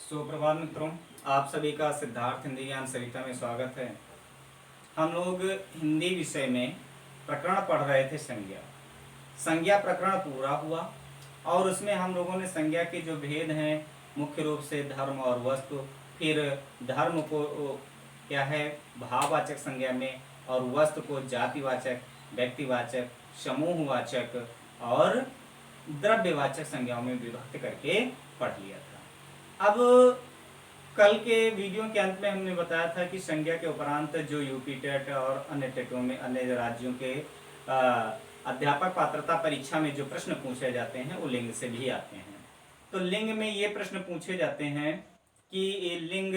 सुप्रभात मित्रों, आप सभी का सिद्धार्थ हिंदी ज्ञान सरिता में स्वागत है। हम लोग हिंदी विषय में प्रकरण पढ़ रहे थे संज्ञा। संज्ञा प्रकरण पूरा हुआ और उसमें हम लोगों ने संज्ञा के जो भेद हैं मुख्य रूप से धर्म और वस्तु, फिर धर्म को क्या है भाववाचक संज्ञा में और वस्तु को जातिवाचक, व्यक्तिवाचक, समूहवाचक और द्रव्यवाचक संज्ञाओं में विभक्त करके पढ़ लिया था। अब कल के वीडियो के अंत में हमने बताया था कि संज्ञा के उपरांत जो यूपी टेट और अन्य टेटों में अन्य राज्यों के अध्यापक पात्रता परीक्षा में जो प्रश्न पूछे जाते हैं वो लिंग से भी आते हैं। तो लिंग में ये प्रश्न पूछे जाते हैं कि ये लिंग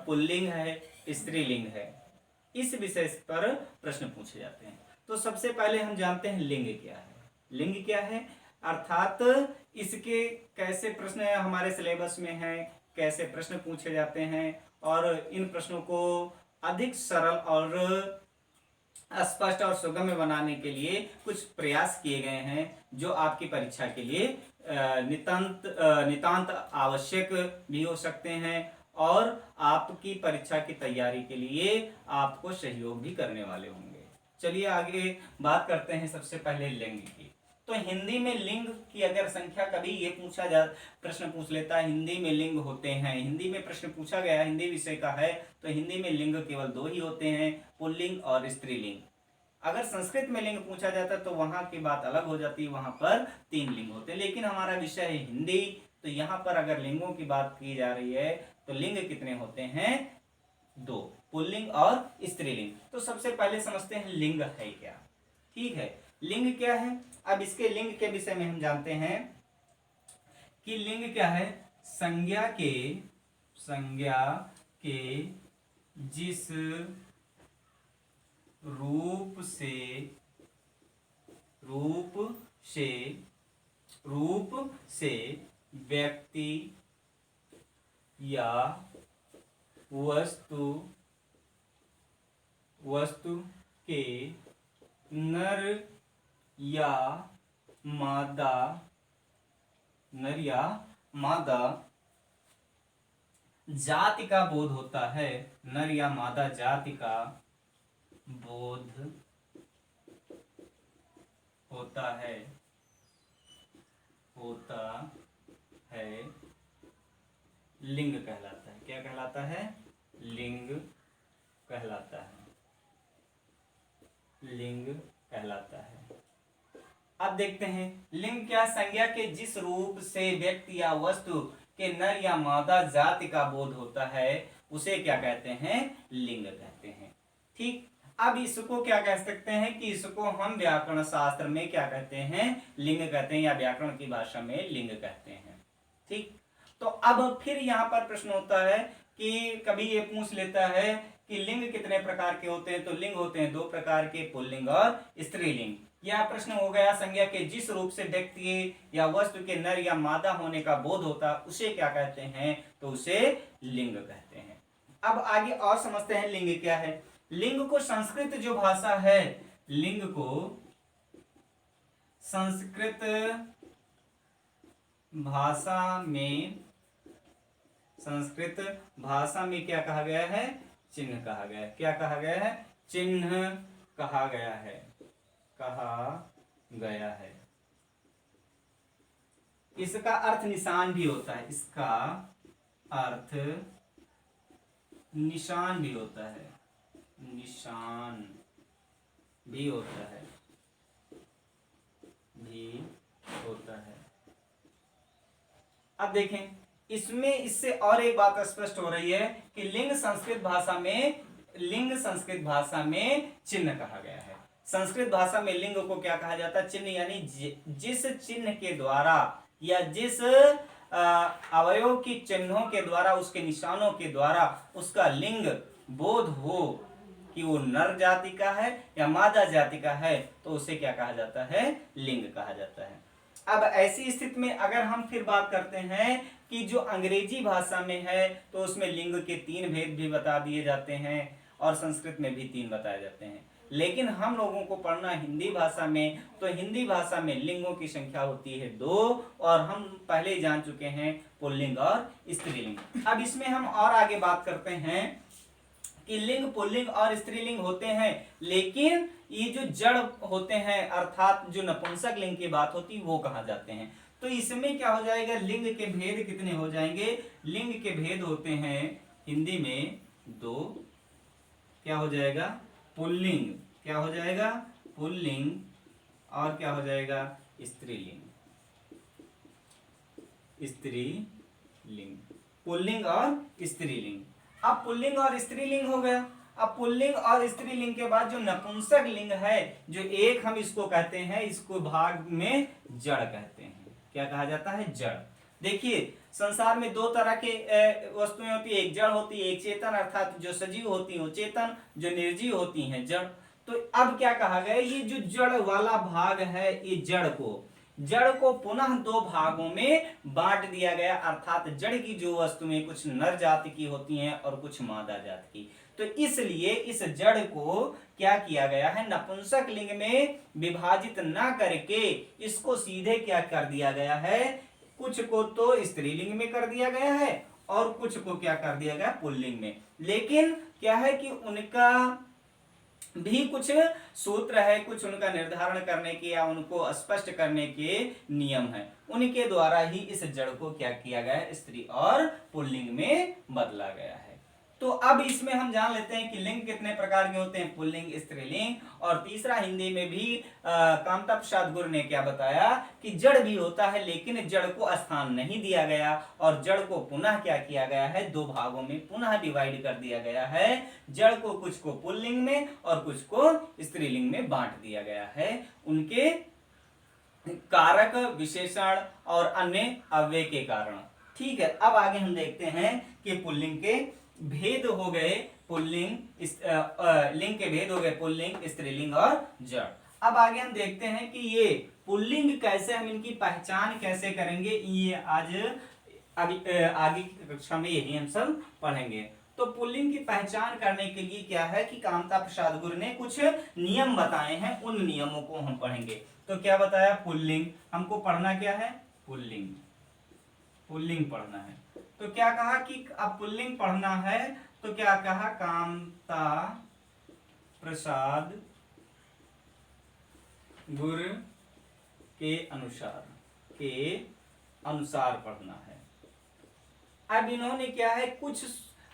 पुल्लिंग है, स्त्रीलिंग है, इस विषय पर प्रश्न पूछे जाते हैं। तो सबसे पहले हम जानते हैं लिंग क्या है। लिंग क्या है अर्थात इसके कैसे प्रश्न हमारे सिलेबस में है, कैसे प्रश्न पूछे जाते हैं और इन प्रश्नों को अधिक सरल और स्पष्ट और सुगम बनाने के लिए कुछ प्रयास किए गए हैं जो आपकी परीक्षा के लिए नितांत आवश्यक भी हो सकते हैं और आपकी परीक्षा की तैयारी के लिए आपको सहयोग भी करने वाले होंगे। चलिए आगे बात करते हैं सबसे पहले लिंग की। तो हिंदी में लिंग की अगर संख्या कभी ये प्रश्न पूछ लेता है हिंदी में लिंग होते हैं, हिंदी में प्रश्न पूछा गया हिंदी विषय का है तो हिंदी में लिंग केवल दो ही होते हैं, पुल्लिंग और स्त्रीलिंग। अगर संस्कृत में लिंग पूछा जाता तो वहां की बात अलग हो जाती, वहां पर 3 लिंग होते, लेकिन हमारा विषय है हिंदी तो यहाँ पर अगर लिंगों की बात की जा रही है तो लिंग कितने होते हैं? 2, पुल्लिंग और स्त्रीलिंग। तो सबसे पहले समझते हैं लिंग है क्या। ठीक है, लिंग क्या है। अब इसके लिंग के विषय में हम जानते हैं कि लिंग क्या है। संज्ञा के जिस रूप से व्यक्ति या वस्तु के नर या मादा जाति का बोध होता है, नर या मादा जाति का बोध होता है लिंग कहलाता है। क्या कहलाता है? लिंग कहलाता है। अब देखते हैं लिंग क्या। संज्ञा के जिस रूप से व्यक्ति या वस्तु के नर या मादा जाति का बोध होता है उसे क्या कहते हैं? लिंग कहते हैं। ठीक, अब इसको क्या कह सकते हैं कि इसको हम व्याकरण शास्त्र में क्या कहते हैं? लिंग कहते हैं या व्याकरण की भाषा में लिंग कहते हैं। ठीक, तो अब फिर यहाँ पर प्रश्न होता है कि कभी ये पूछ लेता है कि लिंग कितने प्रकार के होते हैं। तो लिंग होते हैं 2 प्रकार के, पुल्लिंग और स्त्रीलिंग। यह प्रश्न हो गया संज्ञा के जिस रूप से व्यक्ति या वस्तु के नर या मादा होने का बोध होता उसे क्या कहते हैं? तो उसे लिंग कहते हैं। अब आगे और समझते हैं लिंग क्या है। लिंग को संस्कृत जो भाषा है, लिंग को संस्कृत भाषा में क्या कहा गया है? चिन्ह कहा गया है। क्या कहा गया है? चिन्ह कहा गया है। इसका अर्थ निशान भी होता है। इसका अर्थ निशान भी होता है। अब देखें इसमें इससे और एक बात स्पष्ट हो रही है कि लिंग संस्कृत भाषा में चिन्ह कहा गया है। संस्कृत भाषा में लिंग को क्या कहा जाता है? चिन्ह, यानी जिस चिन्ह के द्वारा या जिस अवयव की चिन्हों के द्वारा, उसके निशानों के द्वारा उसका लिंग बोध हो कि वो नर जाति का है या मादा जाति का है तो उसे क्या कहा जाता है? लिंग कहा जाता है। अब ऐसी स्थिति में अगर हम फिर बात करते हैं कि जो अंग्रेजी भाषा में है तो उसमें लिंग के 3 भेद भी बता दिए जाते हैं और संस्कृत में भी 3 बताए जाते हैं। लेकिन हम लोगों को पढ़ना हिंदी भाषा में, तो हिंदी भाषा में लिंगों की संख्या होती है 2, और हम पहले ही जान चुके हैं पुल्लिंग और स्त्रीलिंग। अब इसमें हम और आगे बात करते हैं कि लिंग पुल्लिंग और स्त्रीलिंग होते हैं, लेकिन ये जो जड़ होते हैं अर्थात जो नपुंसक लिंग की बात होती है वो कहाँ जाते हैं। तो इसमें क्या हो जाएगा, लिंग के भेद कितने हो जाएंगे, लिंग के भेद होते हैं हिंदी में 2, क्या हो जाएगा, पुल्लिंग, क्या हो जाएगा, पुल्लिंग, और क्या हो जाएगा, स्त्रीलिंग, स्त्रीलिंग, पुल्लिंग और स्त्रीलिंग। अब पुल्लिंग और स्त्रीलिंग हो गया। अब पुल्लिंग और स्त्रीलिंग के बाद जो नपुंसक लिंग है, जो एक हम इसको कहते हैं, इसको भाग में जड़ कहते हैं। क्या कहा जाता है, जड़। देखिए संसार में 2 तरह के वस्तुएं होती है, एक जड़ होती है, एक चेतन, अर्थात जो सजीव होती है वो चेतन, जो निर्जीव होती हैं जड़। तो अब क्या कहा गया, ये जो जड़ वाला भाग है, ये जड़ को पुनः 2 भागों में बांट दिया गया, अर्थात जड़ की जो वस्तुएं कुछ नर जाति की होती हैं और कुछ मादा जाति की। तो इसलिए इस जड़ को क्या किया गया है, नपुंसक लिंग में विभाजित ना करके इसको सीधे क्या कर दिया गया है, कुछ को तो स्त्रीलिंग में कर दिया गया है और कुछ को क्या कर दिया गया, पुल्लिंग में। लेकिन क्या है कि उनका भी कुछ सूत्र है, कुछ उनका निर्धारण करने के या उनको स्पष्ट करने के नियम है, उनके द्वारा ही इस जड़ को क्या किया गया है, स्त्री और पुल्लिंग में बदला गया है। तो अब इसमें हम जान लेते हैं कि लिंग कितने प्रकार के होते हैं, पुल्लिंग, स्त्रीलिंग। और तीसरा हिंदी में भी कामता प्रसाद गुरु ने क्या बताया कि जड़ भी होता है, लेकिन जड़ को स्थान नहीं दिया गया और जड़ को पुनः क्या किया गया है, 2 भागों में पुनः डिवाइड कर दिया गया है। जड़ को कुछ को पुल्लिंग में और कुछ को स्त्रीलिंग में बांट दिया गया है, उनके कारक, विशेषण और अन्य अव्यय के कारण। ठीक है, अब आगे हम देखते हैं कि पुल्लिंग के भेद हो गए, पुल्लिंग लिंग के भेद हो गए, पुल्लिंग, स्त्रीलिंग और जड़। अब आगे हम देखते हैं कि ये पुल्लिंग कैसे, हम इनकी पहचान कैसे करेंगे, ये आज आगे की कक्षा में यही हम सब पढ़ेंगे। तो पुल्लिंग की पहचान करने के लिए क्या है कि कामता प्रसाद गुरु ने कुछ नियम बताए हैं, उन नियमों को हम पढ़ेंगे। तो क्या बताया, पुल्लिंग हमको पढ़ना क्या है, पुल्लिंग, पुल्लिंग पढ़ना है। तो क्या कहा कि अब पुल्लिंग पढ़ना है, तो क्या कहा, कामता प्रसाद गुरु के अनुसार पढ़ना है। अब इन्होंने क्या है, कुछ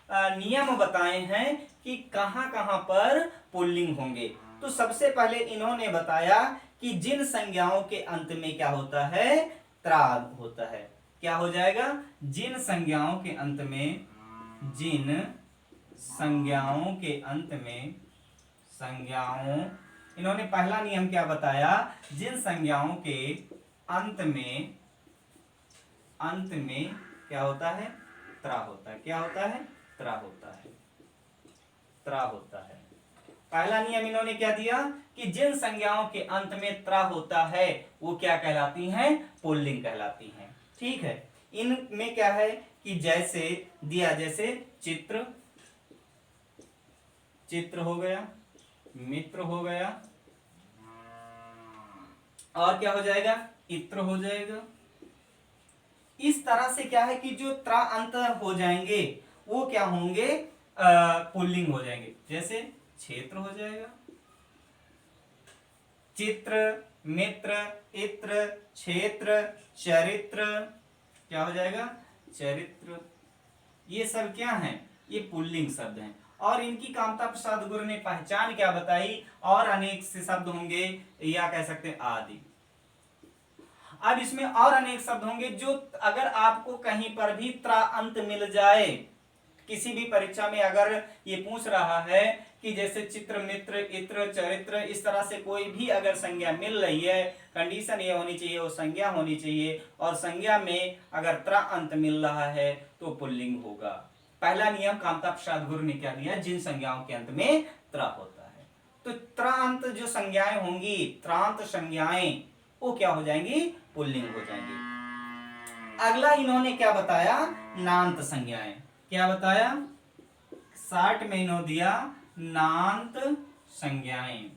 नियम बताए हैं कि कहां कहां पर पुल्लिंग होंगे। तो सबसे पहले इन्होंने बताया कि जिन संज्ञाओं के अंत में क्या होता है, त्रा होता है। क्या हो जाएगा, जिन संज्ञाओं के अंत में, जिन संज्ञाओं के अंत में, संज्ञाओं, इन्होंने पहला नियम क्या बताया, जिन संज्ञाओं के अंत में क्या होता है, त्रा होता है। क्या होता है, त्रा होता है, त्रा होता है। पहला नियम इन्होंने क्या दिया कि जिन संज्ञाओं के अंत में त्रा होता है वो क्या कहलाती हैं, पुल्लिंग कहलाती हैं। ठीक है, इनमें क्या है कि जैसे दिया, जैसे चित्र, चित्र हो गया, मित्र हो गया, और क्या हो जाएगा, इत्र हो जाएगा। इस तरह से क्या है कि जो त्रा अंत हो जाएंगे वो क्या होंगे, पुल्लिंग हो जाएंगे। जैसे क्षेत्र हो जाएगा, चित्र, मित्र, इत्र, क्षेत्र, चरित्र, क्या हो जाएगा, चरित्र। ये सब क्या हैं, ये पुल्लिंग शब्द हैं। और इनकी कामता प्रसाद गुरु ने पहचान क्या बताई, और अनेक से शब्द होंगे, या कह सकते हैं आदि। अब इसमें और अनेक शब्द होंगे जो अगर आपको कहीं पर भी त्रा अंत मिल जाए, किसी भी परीक्षा में अगर ये पूछ रहा है कि जैसे चित्र, मित्र, इत्र, चरित्र, इस तरह से कोई भी अगर संज्ञा मिल रही है, कंडीशन ये होनी चाहिए वो संज्ञा होनी चाहिए, और संज्ञा में अगर त्रा अंत मिल रहा है तो पुल्लिंग होगा। पहला नियम कामता प्रसाद गुरु ने क्या दिया, जिन संज्ञाओं के अंत में त्रा होता है। तो त्रांत जो संज्ञाएं होंगी, त्रांत संज्ञाएं, वो क्या हो जाएंगी, पुल्लिंग हो जाएंगी। अगला इन्होंने क्या बताया, नांत संज्ञाएं। क्या बताया, 60 में इन्होंने दिया नांत संज्ञाएं।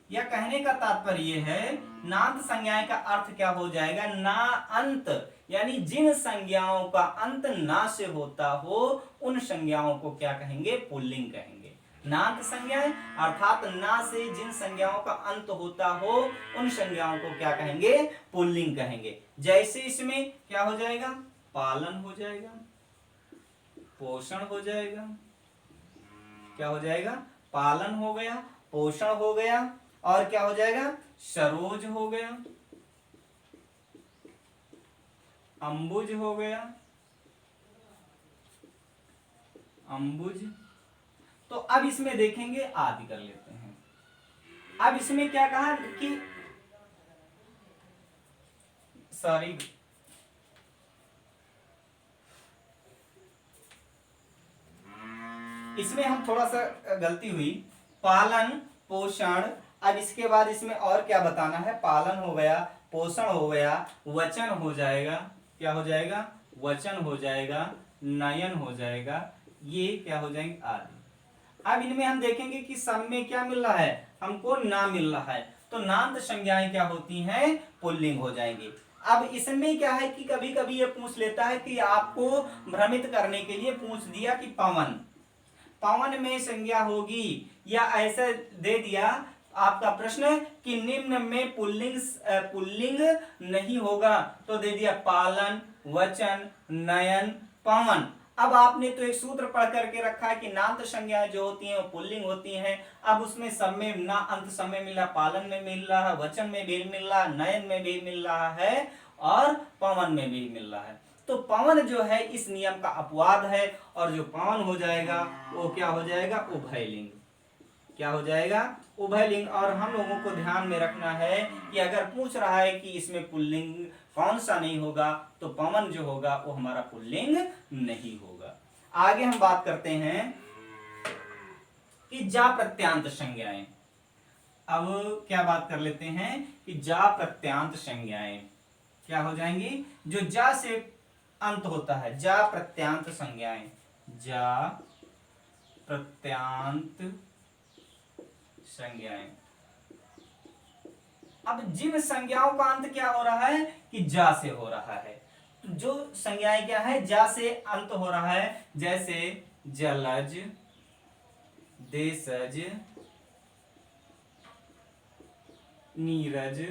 या कहने का तात्पर्य है नांत संज्ञाएं का अर्थ क्या हो जाएगा, ना अंत, यानी जिन संज्ञाओं का अंत ना से होता हो उन संज्ञाओं को क्या कहेंगे, पुल्लिंग कहेंगे। नांत संज्ञाएं अर्थात ना से जिन संज्ञाओं का अंत होता हो उन संज्ञाओं को क्या कहेंगे, पुल्लिंग कहेंगे। जैसे इसमें क्या हो जाएगा, पालन हो जाएगा, पोषण हो जाएगा, क्या हो जाएगा, पालन हो गया, पोषण हो गया, और क्या हो जाएगा, सरोज हो गया, अंबुज हो गया, अंबुज। तो अब इसमें देखेंगे, आदि कर लेते हैं। अब इसमें क्या कहा कि सॉरी इसमें हम थोड़ा सा गलती हुई, पालन पोषण। अब इसके बाद इसमें और क्या बताना है, पालन हो गया, पोषण हो गया, वचन हो जाएगा, क्या हो जाएगा, वचन हो जाएगा, नयन हो जाएगा, ये क्या हो जाएंगे, आदि। अब इनमें हम देखेंगे कि सब में क्या मिल रहा है, हमको ना मिल रहा है, तो नांत संज्ञाएं क्या होती हैं, पुल्लिंग हो जाएंगी। अब इसमें क्या है कि कभी कभी ये पूछ लेता है कि आपको भ्रमित करने के लिए पूछ दिया कि पवन, पवन में संज्ञा होगी, या ऐसे दे दिया आपका प्रश्न कि निम्न में पुल्लिंग नहीं होगा, तो दे दिया पालन, वचन, नयन, पवन। अब आपने तो एक सूत्र पढ़ करके रखा है कि नांत संज्ञाएं जो होती हैं वो पुल्लिंग होती हैं। अब उसमें सब में ना अंत समय मिला, पालन में मिल रहा है, वचन में भी मिल रहा है, नयन में भी मिल रहा है, और पवन में भी मिल रहा है। तो पवन जो है इस नियम का अपवाद है, और जो पवन हो जाएगा वो क्या हो जाएगा, उभयलिंग, क्या हो जाएगा, उभयलिंग। और हम लोगों को ध्यान में रखना है कि अगर पूछ रहा है कि इसमें पुल्लिंग कौन सा नहीं होगा, तो पवन जो होगा वो हमारा पुल्लिंग नहीं होगा। आगे हम बात करते हैं कि जा प्रत्यांत संज्ञाएं। अब क्या बात कर लेते हैं कि जा प्रत्यांत संज्ञाएं क्या हो जाएंगी, जो जा से अंत होता है, जा प्रत्यांत संज्ञाएं, जा प्रत्यांत संज्ञाएं। अब जिन संज्ञाओं का अंत क्या हो रहा है कि जा से हो रहा है, तो जो संज्ञाएं क्या है, जा से अंत हो रहा है, जैसे जलज, देशज, नीरज,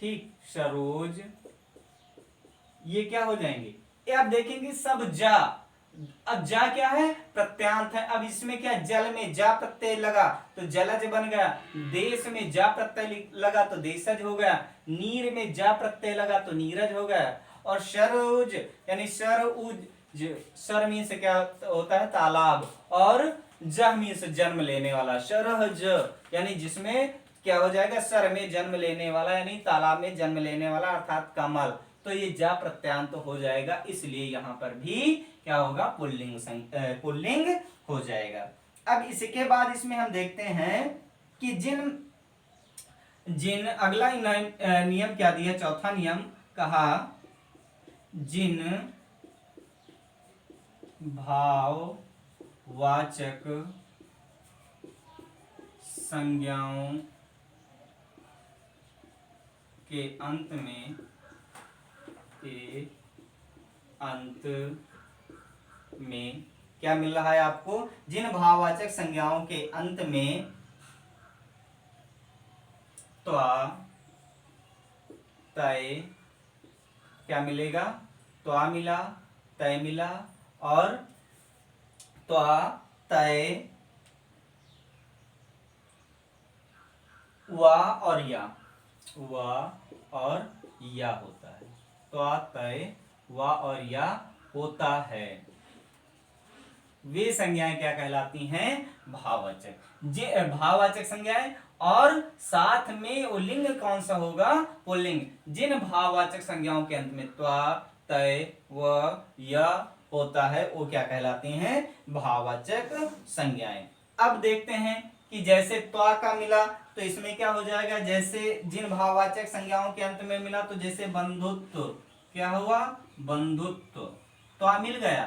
ठीक, सरोज, ये क्या हो जाएंगे, ये आप देखेंगे सब जा। अब जा क्या है, प्रत्यांत है। अब इसमें क्या, जल में जा प्रत्यय लगा तो जलज बन गया, देश में जा प्रत्यय लगा तो देशज हो गया, नीर में जा प्रत्यय लगा तो नीरज हो गया, और सरोज यानी सरउज, सर मीन से क्या होता है, तालाब, और जह मीन से जन्म लेने वाला, सरहज यानी जिसमें क्या हो जाएगा, सर में जन्म लेने वाला, यानी तालाब में जन्म लेने वाला, अर्थात कमल। तो ये जा प्रत्यांत हो जाएगा, इसलिए यहां पर भी क्या होगा, पुल्लिंग हो जाएगा। अब इसके बाद इसमें हम देखते हैं कि जिन अगला नियम क्या दिया, चौथा नियम कहा, जिन भाववाचक संज्ञाओं के अंत में क्या मिल रहा है आपको, जिन भाववाचक संज्ञाओं के अंत में त्वा, तय क्या मिलेगा, त्वा मिला, तय मिला, और त्वा, तय, वा और या, वा और या होता है, त्वा, तय, वा और या होता है। वे संज्ञाएं क्या कहलाती हैं, भाववाचक। भाववाचक संज्ञाएं, और साथ में वो लिंग कौन सा होगा, पुल्लिंग। जिन भाववाचक संज्ञाओं के अंत में त्वा, तय, व, य होता है वो क्या कहलाती हैं, भाववाचक संज्ञाएं। अब देखते हैं कि जैसे त्वा का मिला तो इसमें क्या हो जाएगा, जैसे जिन भाववाचक संज्ञाओं के अंत में मिला, तो जैसे बंधुत्व, क्या हुआ, बंधुत्व, त्वा मिल गया।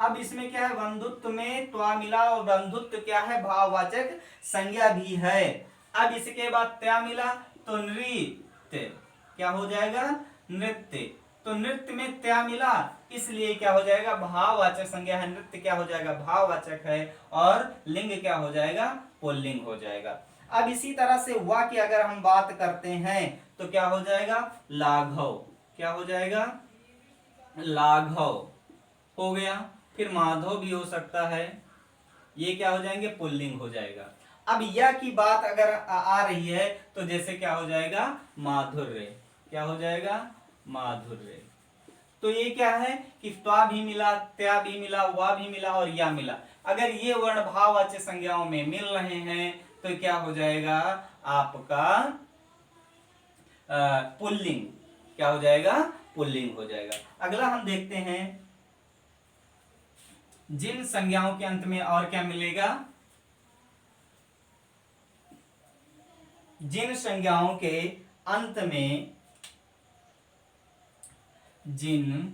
अब इसमें क्या है, बंधुत्व में त्वा मिला और बंधुत्व क्या है, भाववाचक संज्ञा भी है। अब इसके बाद त्या मिला तो नृत्य क्या हो जाएगा, नृत्य। तो नृत्य में त्या मिला इसलिए क्या हो जाएगा, भाववाचक संज्ञा है, नृत्य क्या हो जाएगा, भाववाचक है, और लिंग क्या हो जाएगा, पुल्लिंग हो जाएगा। अब इसी तरह से वा की अगर हम बात करते हैं तो क्या हो जाएगा, लाघव, क्या हो जाएगा, लाघव हो गया। फिर माधव भी हो सकता है, ये क्या हो जाएंगे, पुल्लिंग हो जाएगा। अब या की बात अगर आ रही है तो जैसे क्या हो जाएगा, माधुर्य, क्या हो जाएगा, माधुर्य। तो ये क्या है कि त्वा भी मिला, त्या भी मिला, वा भी मिला और या मिला। अगर ये वर्ण भाववाचक संज्ञाओं में मिल रहे हैं तो क्या हो जाएगा आपका पुल्लिंग, क्या हो जाएगा, पुल्लिंग हो जाएगा। अगला हम देखते हैं जिन संज्ञाओं के अंत में और क्या मिलेगा, जिन संज्ञाओं के अंत में, जिन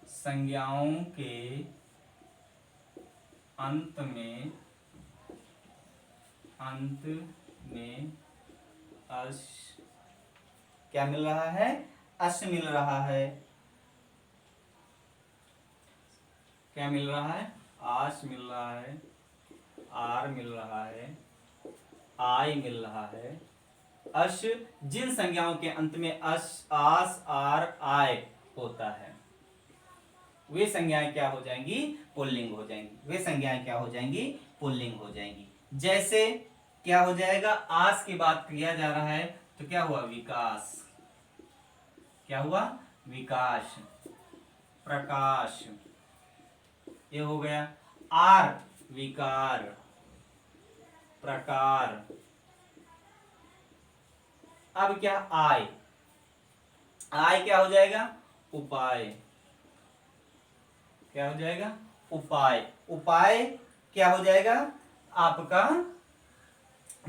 संज्ञाओं के अंत में अस क्या मिल रहा है, अस मिल रहा है, क्या मिल रहा है, आस मिल रहा है, आर मिल रहा है, आई मिल रहा है, अश, जिन संज्ञाओं के अंत में अस, आस, आर, आय होता है वे संज्ञाएं क्या हो जाएंगी, पुल्लिंग हो जाएंगी, वे संज्ञाएं क्या हो जाएंगी, पुल्लिंग हो जाएंगी। जैसे क्या हो जाएगा, आस की बात किया जा रहा है तो क्या हुआ, विकास, क्या हुआ, विकास, प्रकाश, ये हो गया। आर विकार, प्रकार। अब क्या, आय, आय क्या हो जाएगा, उपाय, क्या हो जाएगा, उपाय, उपाय क्या हो जाएगा आपका,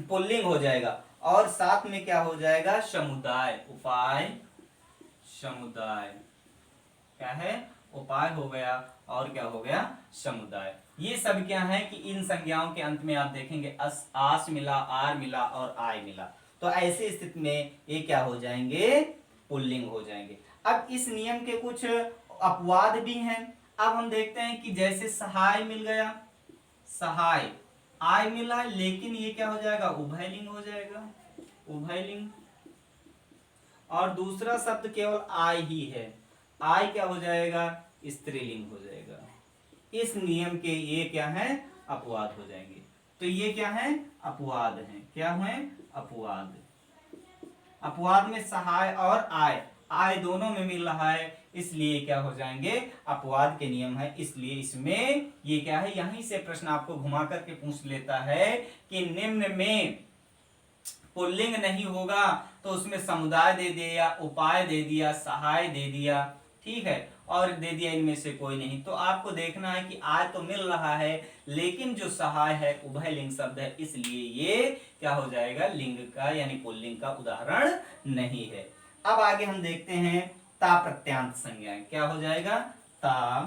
पुल्लिंग हो जाएगा। और साथ में क्या हो जाएगा, समुदाय, उपाय, समुदाय, क्या है, उपाय हो गया और क्या हो गया, समुदाय। ये सब क्या है कि इन संज्ञाओं के अंत में आप देखेंगे अस, आस मिला, आर मिला और आय मिला, तो ऐसी स्थिति में ये क्या हो जाएंगे, पुल्लिंग हो जाएंगे। अब इस नियम के कुछ अपवाद भी हैं। अब हम देखते हैं कि जैसे सहाय मिल गया, सहाय, आय मिला लेकिन ये क्या हो जाएगा, उभयलिंग हो जाएगा, उभयलिंग। और दूसरा शब्द केवल आय ही है, आय क्या हो जाएगा, स्त्रीलिंग हो जाएगा। इस नियम के ये क्या है, अपवाद हो जाएंगे। तो ये क्या है, अपवाद हैं, क्या है, अपवाद। अपवाद में सहाय और आय, आय दोनों में मिल रहा है इसलिए क्या हो जाएंगे, अपवाद के नियम है। इसलिए इसमें ये क्या है, यहीं से प्रश्न आपको घुमा करके पूछ लेता है कि निम्न में पुल्लिंग नहीं होगा तो उसमें समुदाय दे दिया, उपाय दे दिया, सहाय दे दिया, ठीक है, और दे दिया इनमें से कोई नहीं। तो आपको देखना है कि आय तो मिल रहा है लेकिन जो सहाय है उभयलिंग शब्द है, इसलिए ये क्या हो जाएगा, लिंग का यानी पुल्लिंग का उदाहरण नहीं है। अब आगे हम देखते हैं ता प्रत्यांत संज्ञाएं, क्या हो जाएगा, ता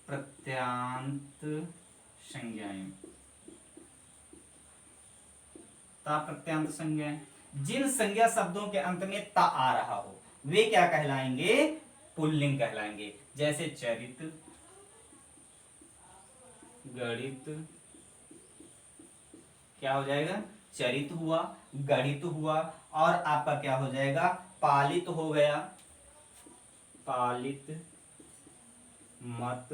प्रत्यांत संज्ञाएं, ता प्रत्यांत संज्ञाएं, जिन संज्ञा शब्दों के अंत में ता आ रहा हो वे क्या कहलाएंगे, पुल्लिंग कहलाएंगे। जैसे चरित, गणित, क्या हो जाएगा, चरित हुआ, गणित हुआ, और आपका क्या हो जाएगा, पालित हो गया, पालित, मत,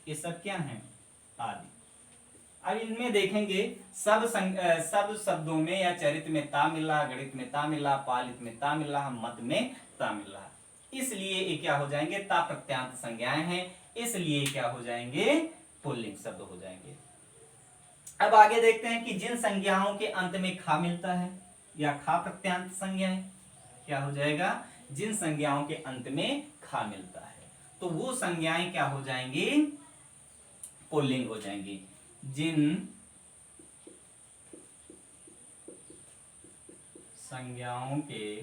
ये सब क्या है, आदि। अब इनमें देखेंगे सब शब्दों में या चरित्र में ता मिल रहा, गणित में ता मिल रहा, पालित में ता मिल रहा, मत में ता मिल रहा, इसलिए ये क्या हो जाएंगे, ता प्रत्यांत संज्ञाएं हैं, इसलिए क्या हो जाएंगे, पुल्लिंग शब्द हो जाएंगे। अब आगे देखते हैं कि जिन संज्ञाओं के अंत में खा मिलता है या खा प्रत्यांत संज्ञाएं, क्या हो जाएगा, जिन संज्ञाओं के अंत में खा मिलता है तो वो संज्ञाएं क्या हो जाएंगी, पुल्लिंग हो जाएंगी। जिन संज्ञाओं के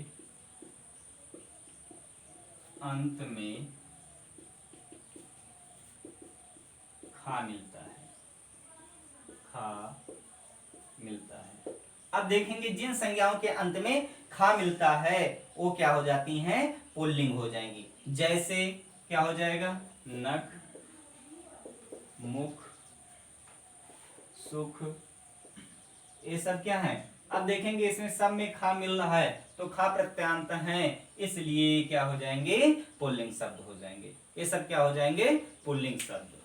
अंत में खा मिलता है, खा मिलता है। अब देखेंगे जिन संज्ञाओं के अंत में खा मिलता है वो क्या हो जाती हैं, पुल्लिंग हो जाएंगी। जैसे क्या हो जाएगा, नख, मुख, सुख, ये सब क्या है। अब देखेंगे इसमें सब में खा मिल रहा है तो खा प्रत्यांत है, इसलिए क्या हो जाएंगे, पुल्लिंग शब्द हो जाएंगे। ये सब क्या हो जाएंगे, पुल्लिंग शब्द।